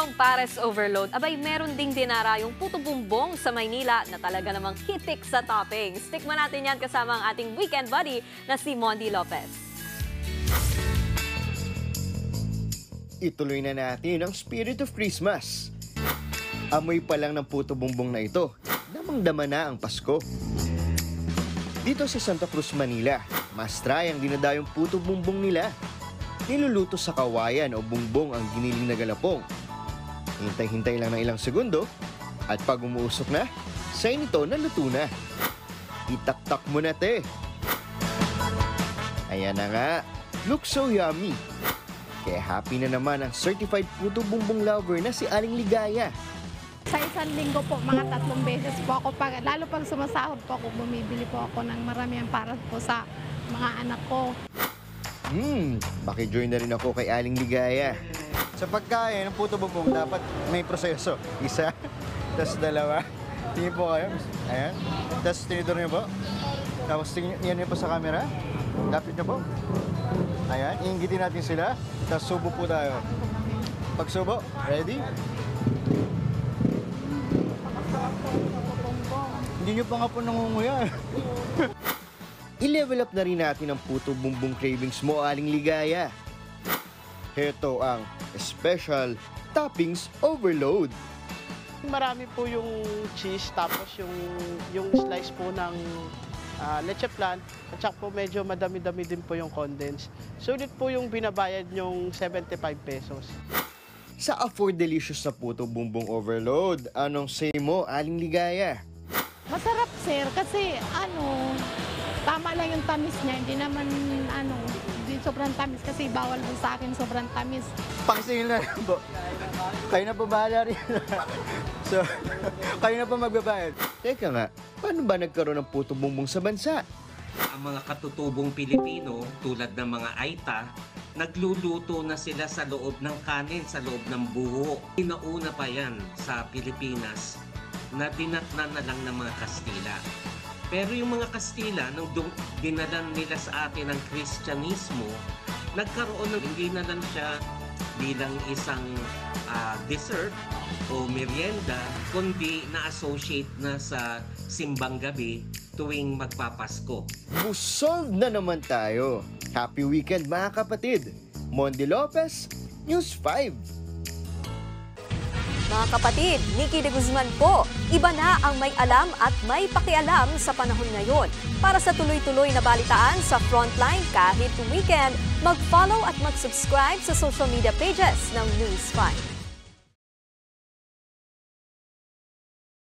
From Pares Overload, abay meron ding dinarayong puto bumbong sa Maynila na talaga namang hitik sa toppings. Tikman natin yan kasama ang ating weekend buddy na si Mondi Lopez. Ituloy na natin ang spirit of Christmas. Amoy pa lang ng puto bumbong na ito, damang-dama na ang Pasko. Dito sa Santa Cruz, Manila, mas try ang dinadayong puto bumbong nila. Niluluto sa kawayan o bumbong ang giniling na galapong. Hintay-hintay lang ng ilang segundo at pag umuusok na, say nito na luto na. Itaktak mo na, te. Ayan na nga, looks so yummy. Kaya happy na naman ang certified puto bumbong lover na si Aling Ligaya. Sa isang linggo po, mga 3 beses po ako, lalo pag sumasahod po ako, bumibili po ako ng maramihan para po sa mga anak ko. Pakijoin na rin ako kay Aling Ligaya. Sa pagkain ng puto bumbong, dapat may proseso. Isa, tapos dalawa. Tingin po kayo. Ayan. Tapos tinidor niyo po. Tapos tingin niyo po sa camera. Lapit niyo po. Ayan. Iingitin natin sila. Tapos subo po tayo. Pag subo, ready? Hindi niyo pa nga po nangunguya. I-level up na rin natin ang puto bumbong cravings mo, Aling Ligaya. Heto ang special toppings overload. Marami po yung cheese, tapos yung slice po ng leche flan, at saka po medyo madami-dami din po yung condensed. Sulit po yung binabayad yung 75 pesos. Sa Afford Delicious na puto bumbong overload, anong say mo, Aling Ligaya? Masarap, sir, kasi tama lang yung tamis niya, hindi naman hindi sobrang tamis kasi bawal po sa akin sobrang tamis. Pangsingil na lang po. Kayo na po bahala rin. So, kayo na po magbabayad. Teka nga, paano ba nagkaroon ng puto bumbong sa bansa? Ang mga katutubong Pilipino tulad ng mga Aita, nagluluto na sila sa loob ng kanin, sa loob ng buho. Inauna pa yan sa Pilipinas na dinatnan na lang ng mga Kastila. Pero yung mga Kastila, nung dinalan nila sa atin ang Kristyanismo, nagkaroon ng hindi na lang siya bilang isang dessert o merienda, kundi na-associate na sa simbang gabi tuwing magpapasko. Busog na naman tayo. Happy weekend mga kapatid. Mondi Lopez, News 5. Mga kapatid, Nikki de Guzman po. Iba na ang may alam at may pakialam sa panahon ngayon. Para sa tuloy-tuloy na balitaan sa Frontline kahit weekend, mag-follow at mag-subscribe sa social media pages ng News 5.